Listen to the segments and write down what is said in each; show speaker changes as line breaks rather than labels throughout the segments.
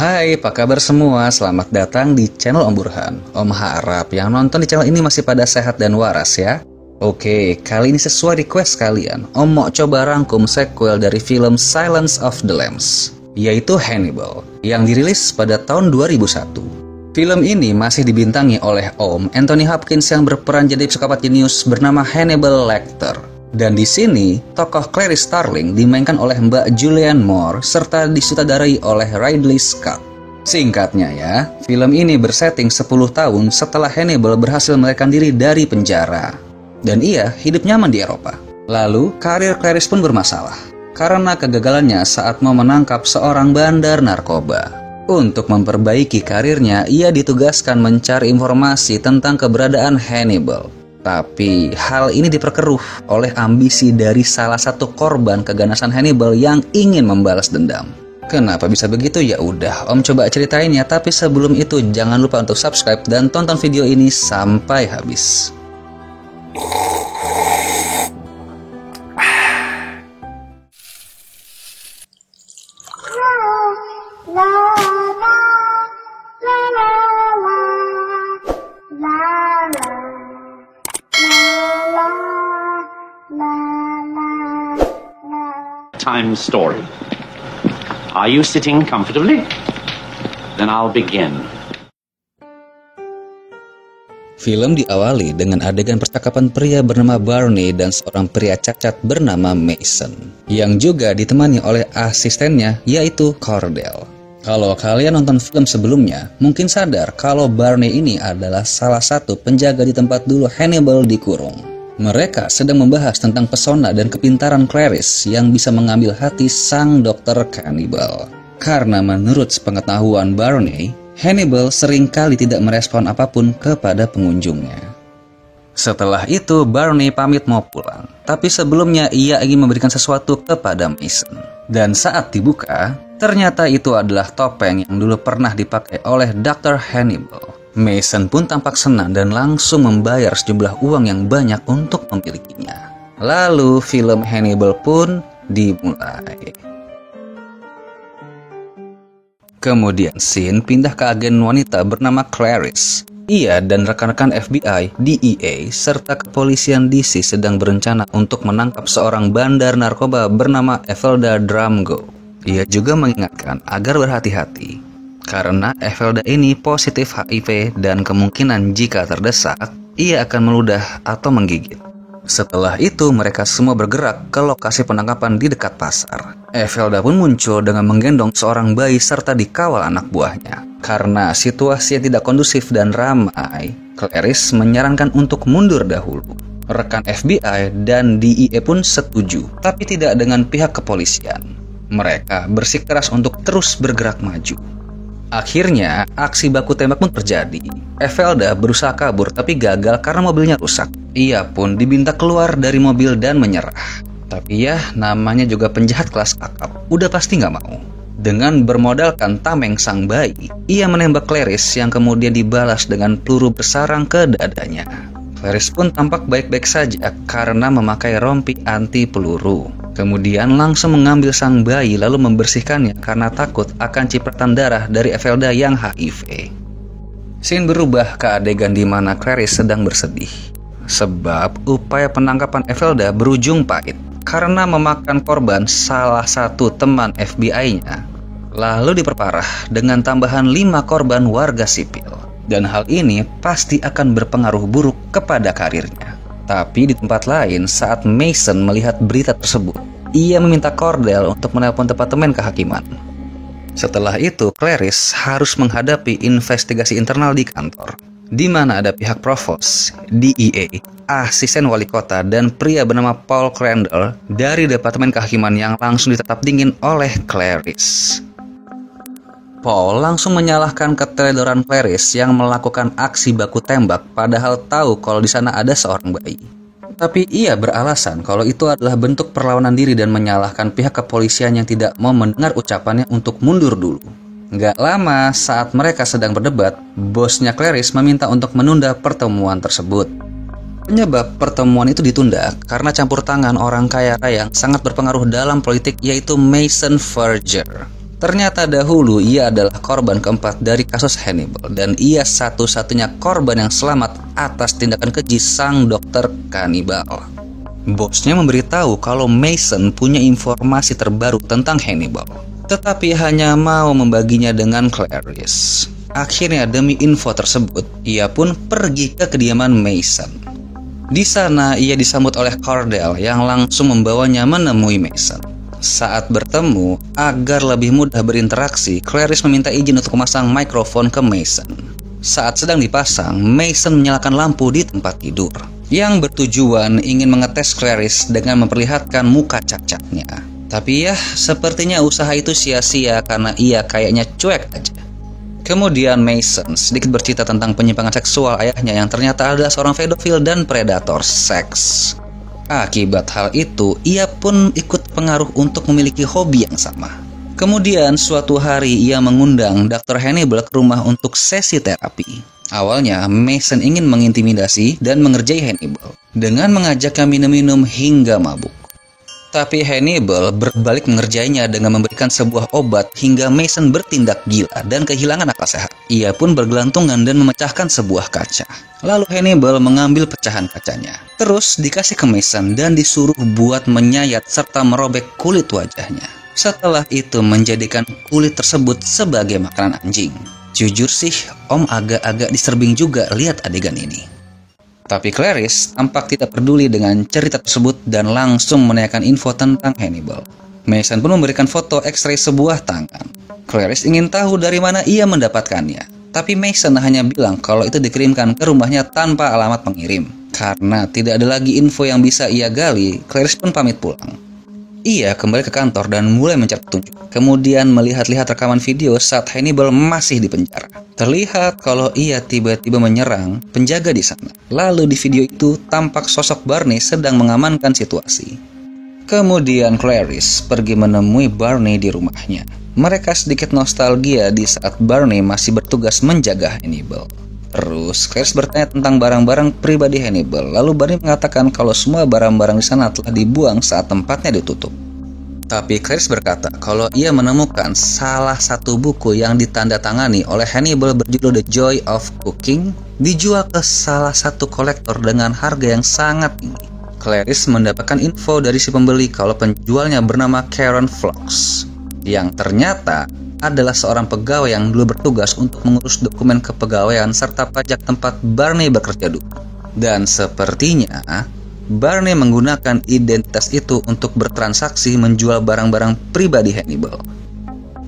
Hai, apa kabar semua? Selamat datang di channel Om Burhan. Om harap yang nonton di channel ini masih pada sehat dan waras ya. Oke, kali ini sesuai request kalian, Om mau coba rangkum sequel dari film Silence of the Lambs, yaitu Hannibal, yang dirilis pada tahun 2001. Film ini masih dibintangi oleh Om Anthony Hopkins yang berperan jadi psikopat jenius bernama Hannibal Lecter. Dan di sini, tokoh Clarice Starling dimainkan oleh Mbak Julianne Moore serta disutradarai oleh Ridley Scott. Singkatnya ya, film ini bersetting 10 tahun setelah Hannibal berhasil melarikan diri dari penjara. Dan ia hidup nyaman di Eropa. Lalu, karir Clarice pun bermasalah karena kegagalannya saat mau menangkap seorang bandar narkoba. Untuk memperbaiki karirnya, ia ditugaskan mencari informasi tentang keberadaan Hannibal. Tapi hal ini diperkeruh oleh ambisi dari salah satu korban keganasan Hannibal yang ingin membalas dendam. Kenapa bisa begitu? Ya udah, Om coba ceritain ya. Tapi sebelum itu jangan lupa untuk subscribe dan tonton video ini sampai habis.
Time story. Are you sitting comfortably? Then I'll begin.
Film diawali dengan adegan percakapan pria bernama Barney dan seorang pria cacat bernama Mason, yang juga ditemani oleh asistennya yaitu Cordell. Kalau kalian nonton film sebelumnya, mungkin sadar kalau Barney ini adalah salah satu penjaga di tempat dulu Hannibal dikurung. Mereka sedang membahas tentang pesona dan kepintaran Clarice yang bisa mengambil hati sang dokter kanibal. Karena menurut sepengetahuan Barney, Hannibal seringkali tidak merespon apapun kepada pengunjungnya. Setelah itu, Barney pamit mau pulang. Tapi sebelumnya ia ingin memberikan sesuatu kepada Mason. Dan saat dibuka, ternyata itu adalah topeng yang dulu pernah dipakai oleh Dr. Hannibal. Mason pun tampak senang dan langsung membayar sejumlah uang yang banyak untuk memilikinya. Lalu film Hannibal pun dimulai. Kemudian scene pindah ke agen wanita bernama Clarice. Ia dan rekan-rekan FBI, DEA, serta kepolisian DC sedang berencana untuk menangkap seorang bandar narkoba bernama Evelda Dramgo. Ia juga mengingatkan agar berhati-hati karena Evelda ini positif HIV dan kemungkinan jika terdesak, ia akan meludah atau menggigit. Setelah itu, mereka semua bergerak ke lokasi penangkapan di dekat pasar. Evelda pun muncul dengan menggendong seorang bayi serta dikawal anak buahnya. Karena situasi yang tidak kondusif dan ramai, Clarice menyarankan untuk mundur dahulu. Rekan FBI dan DEA pun setuju, tapi tidak dengan pihak kepolisian. Mereka bersikeras untuk terus bergerak maju. Akhirnya, aksi baku tembak pun terjadi. Evelda berusaha kabur tapi gagal karena mobilnya rusak. Ia pun diminta keluar dari mobil dan menyerah. Tapi ya, namanya juga penjahat kelas kakap. Udah pasti nggak mau. Dengan bermodalkan tameng sang bayi, ia menembak Clarice yang kemudian dibalas dengan peluru bersarang ke dadanya. Clarice pun tampak baik-baik saja karena memakai rompi anti peluru. Kemudian langsung mengambil sang bayi lalu membersihkannya karena takut akan cipratan darah dari Evelda yang HIV. Scene berubah ke adegan di mana Clarice sedang bersedih. Sebab upaya penangkapan Evelda berujung pahit karena memakan korban salah satu teman FBI-nya. Lalu diperparah dengan tambahan 5 korban warga sipil. Dan hal ini pasti akan berpengaruh buruk kepada karirnya. Tapi di tempat lain, saat Mason melihat berita tersebut, ia meminta Cordell untuk menelpon departemen kehakiman. Setelah itu, Clarice harus menghadapi investigasi internal di kantor, di mana ada pihak provos, DEA, asisten wali kota, dan pria bernama Paul Crandall dari departemen kehakiman yang langsung ditetap dingin oleh Clarice. Paul langsung menyalahkan keteledoran Clarice yang melakukan aksi baku tembak padahal tahu kalau di sana ada seorang bayi. Tapi ia beralasan kalau itu adalah bentuk perlawanan diri dan menyalahkan pihak kepolisian yang tidak mau mendengar ucapannya untuk mundur dulu. Gak lama saat mereka sedang berdebat, bosnya Clarice meminta untuk menunda pertemuan tersebut. Penyebab pertemuan itu ditunda karena campur tangan orang kaya raya yang sangat berpengaruh dalam politik yaitu Mason Verger. Ternyata dahulu ia adalah korban keempat dari kasus Hannibal dan ia satu-satunya korban yang selamat atas tindakan keji sang dokter kanibal. Bosnya memberitahu kalau Mason punya informasi terbaru tentang Hannibal, tetapi hanya mau membaginya dengan Clarice. Akhirnya demi info tersebut, ia pun pergi ke kediaman Mason. Di sana ia disambut oleh Cordell yang langsung membawanya menemui Mason. Saat bertemu, agar lebih mudah berinteraksi, Clarice meminta izin untuk memasang mikrofon ke Mason. Saat sedang dipasang, Mason menyalakan lampu di tempat tidur, yang bertujuan ingin mengetes Clarice dengan memperlihatkan muka cacatnya. Tapi ya, sepertinya usaha itu sia-sia karena ia kayaknya cuek aja. Kemudian Mason sedikit bercerita tentang penyimpangan seksual ayahnya yang ternyata adalah seorang pedofil dan predator seks. Akibat hal itu, ia pun ikut pengaruh untuk memiliki hobi yang sama. Kemudian suatu hari ia mengundang Dr. Hannibal ke rumah untuk sesi terapi. Awalnya Mason ingin mengintimidasi dan mengerjai Hannibal dengan mengajaknya minum-minum hingga mabuk. Tapi Hannibal berbalik mengerjainya dengan memberikan sebuah obat hingga Mason bertindak gila dan kehilangan akal sehat. Ia pun bergelantungan dan memecahkan sebuah kaca. Lalu Hannibal mengambil pecahan kacanya, terus dikasih ke Mason dan disuruh buat menyayat serta merobek kulit wajahnya. Setelah itu menjadikan kulit tersebut sebagai makanan anjing. Jujur sih, Om agak-agak disturbing juga lihat adegan ini. Tapi Clarice tampak tidak peduli dengan cerita tersebut dan langsung menanyakan info tentang Hannibal. Mason pun memberikan foto X-ray sebuah tangan. Clarice ingin tahu dari mana ia mendapatkannya. Tapi Mason hanya bilang kalau itu dikirimkan ke rumahnya tanpa alamat pengirim. Karena tidak ada lagi info yang bisa ia gali, Clarice pun pamit pulang. Ia kembali ke kantor dan mulai mencari petunjuk. Kemudian melihat-lihat rekaman video saat Hannibal masih di penjara. Terlihat kalau ia tiba-tiba menyerang penjaga di sana. Lalu di video itu tampak sosok Barney sedang mengamankan situasi. Kemudian Clarice pergi menemui Barney di rumahnya. Mereka sedikit nostalgia di saat Barney masih bertugas menjaga Hannibal. Terus Clarice bertanya tentang barang-barang pribadi Hannibal. Lalu Barney mengatakan kalau semua barang-barang di sana telah dibuang saat tempatnya ditutup. Tapi Clarice berkata kalau ia menemukan salah satu buku yang ditandatangani oleh Hannibal berjudul The Joy of Cooking dijual ke salah satu kolektor dengan harga yang sangat tinggi. Clarice mendapatkan info dari si pembeli kalau penjualnya bernama Karen Fox, yang ternyata adalah seorang pegawai yang dulu bertugas untuk mengurus dokumen kepegawaian serta pajak tempat Barney bekerja dulu. Dan sepertinya Barney menggunakan identitas itu untuk bertransaksi menjual barang-barang pribadi Hannibal.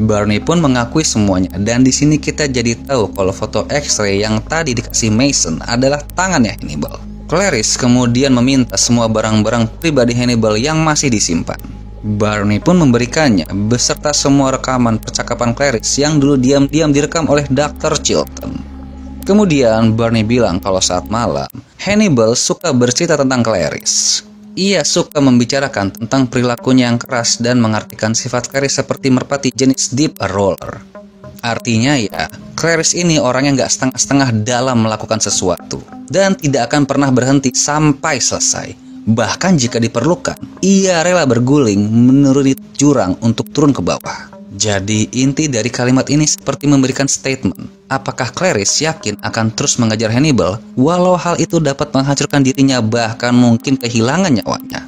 Barney pun mengakui semuanya dan di sini kita jadi tahu kalau foto X-ray yang tadi dikasih Mason adalah tangannya Hannibal. Clarice kemudian meminta semua barang-barang pribadi Hannibal yang masih disimpan. Barney pun memberikannya beserta semua rekaman percakapan Clarice yang dulu diam-diam direkam oleh Dr. Chilton. Kemudian Barney bilang kalau saat malam Hannibal suka bercerita tentang Clarice. Ia suka membicarakan tentang perilakunya yang keras dan mengartikan sifat Clarice seperti merpati jenis deep roller. Artinya ya, Clarice ini orang yang gak setengah-setengah dalam melakukan sesuatu dan tidak akan pernah berhenti sampai selesai. Bahkan jika diperlukan, ia rela berguling menuruni jurang untuk turun ke bawah. Jadi inti dari kalimat ini seperti memberikan statement. Apakah Clarice yakin akan terus mengejar Hannibal walau hal itu dapat menghancurkan dirinya bahkan mungkin kehilangan nyawanya.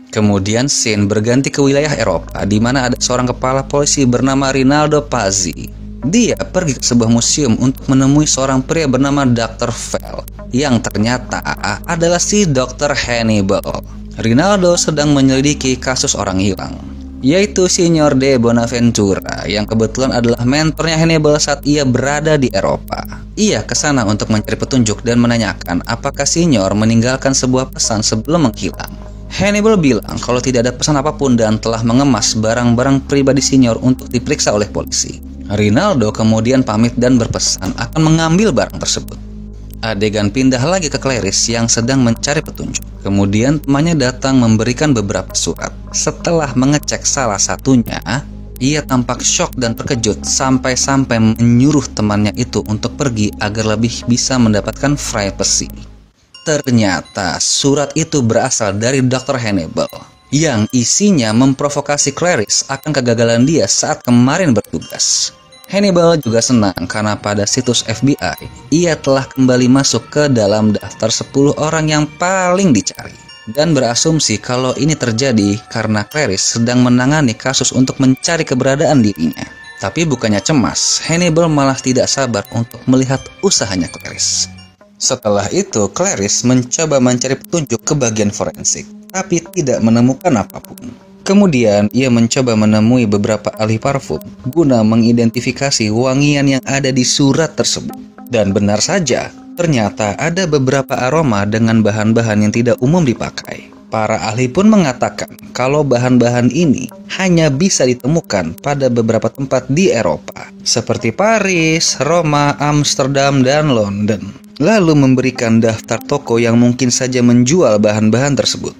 Kemudian scene berganti ke wilayah Eropa di mana ada seorang kepala polisi bernama Rinaldo Pazzi. Dia pergi ke sebuah museum untuk menemui seorang pria bernama Dr. Fell yang ternyata adalah si Dr. Hannibal. Rinaldo sedang menyelidiki kasus orang hilang, yaitu Signor De Bonaventura yang kebetulan adalah mentornya Hannibal saat ia berada di Eropa. Ia ke sana untuk mencari petunjuk dan menanyakan apakah Signor meninggalkan sebuah pesan sebelum menghilang. Hannibal bilang kalau tidak ada pesan apapun dan telah mengemas barang-barang pribadi Signor untuk diperiksa oleh polisi. Rinaldo kemudian pamit dan berpesan akan mengambil barang tersebut. Adegan pindah lagi ke Clarice yang sedang mencari petunjuk. Kemudian temannya datang memberikan beberapa surat. Setelah mengecek salah satunya, ia tampak syok dan terkejut sampai-sampai menyuruh temannya itu untuk pergi agar lebih bisa mendapatkan privacy. Ternyata surat itu berasal dari Dr. Hannibal. yang isinya memprovokasi Clarice akan kegagalan dia saat kemarin bertugas. Hannibal juga senang karena pada situs FBI, ia telah kembali masuk ke dalam daftar 10 orang yang paling dicari. Dan berasumsi kalau ini terjadi karena Clarice sedang menangani kasus untuk mencari keberadaan dirinya. Tapi bukannya cemas, Hannibal malah tidak sabar untuk melihat usahanya Clarice. Setelah itu, Clarice mencoba mencari petunjuk ke bagian forensik, tapi tidak menemukan apapun. Kemudian, ia mencoba menemui beberapa ahli parfum guna mengidentifikasi wangian yang ada di surat tersebut. Dan benar saja, ternyata ada beberapa aroma dengan bahan-bahan yang tidak umum dipakai. Para ahli pun mengatakan kalau bahan-bahan ini hanya bisa ditemukan pada beberapa tempat di Eropa, seperti Paris, Roma, Amsterdam, dan London. Lalu memberikan daftar toko yang mungkin saja menjual bahan-bahan tersebut.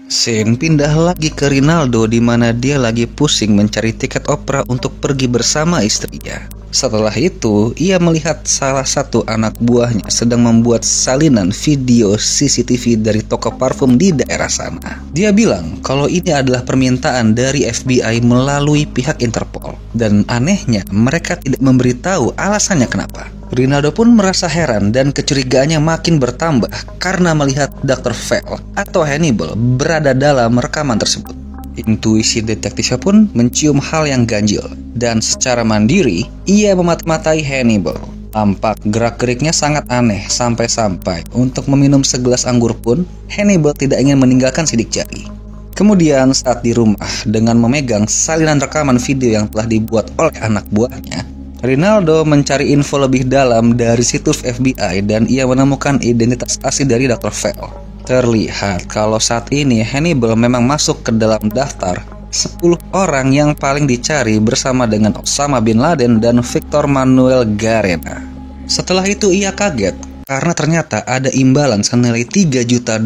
Scene pindah lagi ke Rinaldo di mana dia lagi pusing mencari tiket opera untuk pergi bersama istrinya. Setelah itu, ia melihat salah satu anak buahnya sedang membuat salinan video CCTV dari toko parfum di daerah sana. Dia bilang kalau ini adalah permintaan dari FBI melalui pihak Interpol. Dan anehnya, mereka tidak memberitahu alasannya kenapa. Rinaldo pun merasa heran dan kecurigaannya makin bertambah karena melihat Dr. Fell atau Hannibal berada dalam rekaman tersebut. Intuisi detektifnya pun mencium hal yang ganjil dan secara mandiri ia memata-matai Hannibal. Tampak gerak-geriknya sangat aneh sampai-sampai untuk meminum segelas anggur pun Hannibal tidak ingin meninggalkan sidik jari. Kemudian saat di rumah dengan memegang salinan rekaman video yang telah dibuat oleh anak buahnya, Rinaldo mencari info lebih dalam dari situs FBI dan ia menemukan identitas asli dari Dr. Fell. Terlihat kalau saat ini Hannibal memang masuk ke dalam daftar 10 orang yang paling dicari bersama dengan Osama Bin Laden dan Victor Manuel Garena. Setelah itu ia kaget karena ternyata ada imbalan senilai $3 juta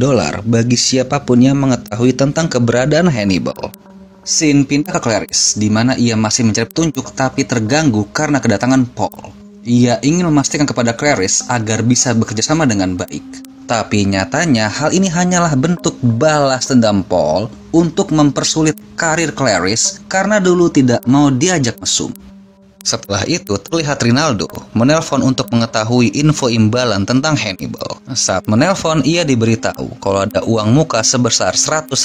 bagi siapapun yang mengetahui tentang keberadaan Hannibal. Scene pindah ke Clarice, di mana ia masih mencari petunjuk tapi terganggu karena kedatangan Paul. Ia ingin memastikan kepada Clarice agar bisa bekerja sama dengan baik. Tapi nyatanya hal ini hanyalah bentuk balas dendam Paul untuk mempersulit karir Clarice karena dulu tidak mau diajak mesum. Setelah itu, terlihat Rinaldo menelpon untuk mengetahui info imbalan tentang Hannibal. Saat menelpon, ia diberitahu kalau ada uang muka sebesar $100.000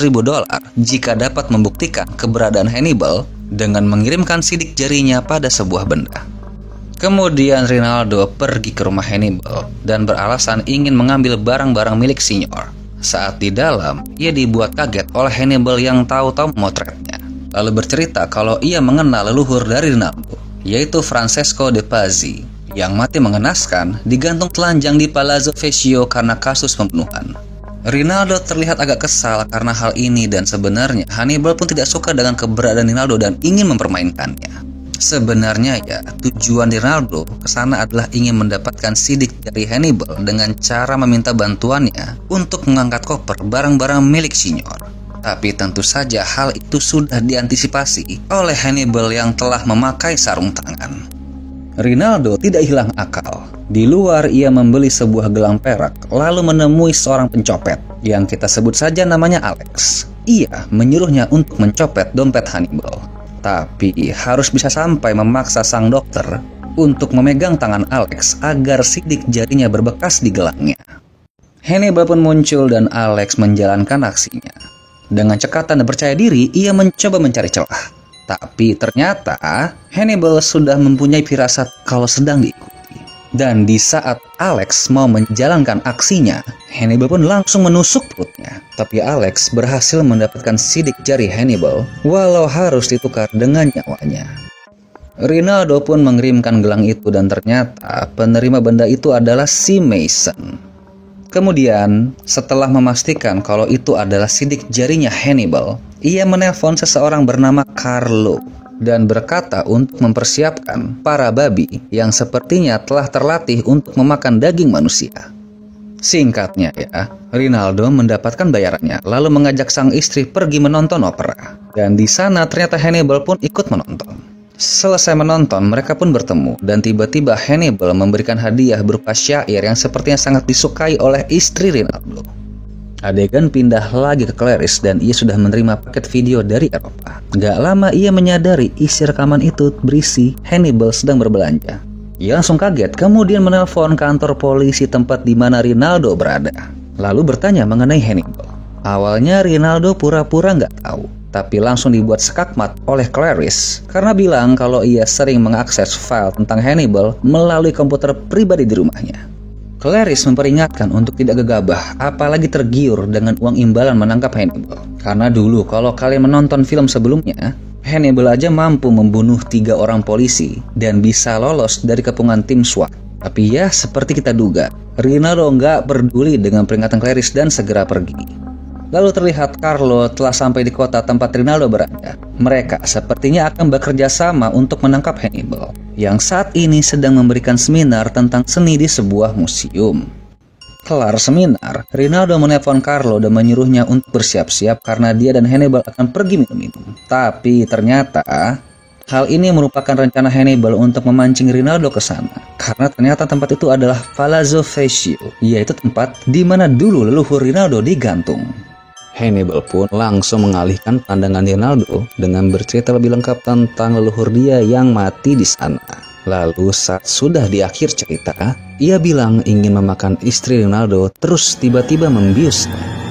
jika dapat membuktikan keberadaan Hannibal dengan mengirimkan sidik jarinya pada sebuah benda. Kemudian Rinaldo pergi ke rumah Hannibal dan beralasan ingin mengambil barang-barang milik Sinyor. Saat di dalam, ia dibuat kaget oleh Hannibal yang tahu-tahu memotretnya. Lalu bercerita kalau ia mengenal leluhur dari Rinaldo, yaitu Francesco de Pazzi, yang mati mengenaskan digantung telanjang di Palazzo Vecchio karena kasus pembunuhan. Rinaldo terlihat agak kesal karena hal ini dan sebenarnya Hannibal pun tidak suka dengan keberadaan Rinaldo dan ingin mempermainkannya. Sebenarnya ya, tujuan Rinaldo kesana adalah ingin mendapatkan sidik jari Hannibal dengan cara meminta bantuannya untuk mengangkat koper barang-barang milik Sinyor. Tapi tentu saja hal itu sudah diantisipasi oleh Hannibal yang telah memakai sarung tangan. Rinaldo tidak hilang akal. Di luar ia membeli sebuah gelang perak, lalu menemui seorang pencopet yang kita sebut saja namanya Alex. Ia menyuruhnya untuk mencopet dompet Hannibal. Tapi harus bisa sampai memaksa sang dokter untuk memegang tangan Alex agar sidik jarinya berbekas di gelangnya. Hannibal pun muncul dan Alex menjalankan aksinya. Dengan cekatan dan percaya diri, ia mencoba mencari celah. Tapi ternyata Hannibal sudah mempunyai firasat kalau sedang diikuti. Dan di saat Alex mau menjalankan aksinya, Hannibal pun langsung menusuk perutnya. Tapi Alex berhasil mendapatkan sidik jari Hannibal, walau harus ditukar dengan nyawanya. Rinaldo pun mengirimkan gelang itu dan ternyata penerima benda itu adalah si Mason. Kemudian, setelah memastikan kalau itu adalah sidik jarinya Hannibal, ia menelpon seseorang bernama Carlo dan berkata untuk mempersiapkan para babi yang sepertinya telah terlatih untuk memakan daging manusia. Singkatnya ya, Rinaldo mendapatkan bayarannya lalu mengajak sang istri pergi menonton opera. Dan di sana ternyata Hannibal pun ikut menonton. Selesai menonton, mereka pun bertemu dan tiba-tiba Hannibal memberikan hadiah berupa syair yang sepertinya sangat disukai oleh istri Rinaldo. Adegan pindah lagi ke Clarice dan ia sudah menerima paket video dari Eropa. Gak lama ia menyadari isi rekaman itu berisi Hannibal sedang berbelanja. Ia langsung kaget, kemudian menelpon kantor polisi tempat di mana Rinaldo berada. Lalu bertanya mengenai Hannibal. Awalnya Rinaldo pura-pura nggak tahu, tapi langsung dibuat sekakmat oleh Clarice karena bilang kalau ia sering mengakses file tentang Hannibal melalui komputer pribadi di rumahnya. Clarice memperingatkan untuk tidak gegabah, apalagi tergiur dengan uang imbalan menangkap Hannibal. Karena dulu kalau kalian menonton film sebelumnya, Hannibal aja mampu membunuh 3 orang polisi dan bisa lolos dari kepungan tim SWAT. Tapi ya seperti kita duga, Rinaldo nggak peduli dengan peringatan Clarice dan segera pergi. Lalu terlihat Carlo telah sampai di kota tempat Rinaldo berada. Mereka sepertinya akan bekerja sama untuk menangkap Hannibal, yang saat ini sedang memberikan seminar tentang seni di sebuah museum. Kelar seminar, Rinaldo menelpon Carlo dan menyuruhnya untuk bersiap-siap karena dia dan Hannibal akan pergi minum-minum. Tapi ternyata hal ini merupakan rencana Hannibal untuk memancing Rinaldo ke sana. Karena ternyata tempat itu adalah Palazzo Vecchio, yaitu tempat di mana dulu leluhur Rinaldo digantung. Hannibal pun langsung mengalihkan pandangan Rinaldo dengan bercerita lebih lengkap tentang leluhur dia yang mati di sana. Lalu saat sudah di akhir cerita, ia bilang ingin memakan istri Rinaldo terus tiba-tiba membiusnya.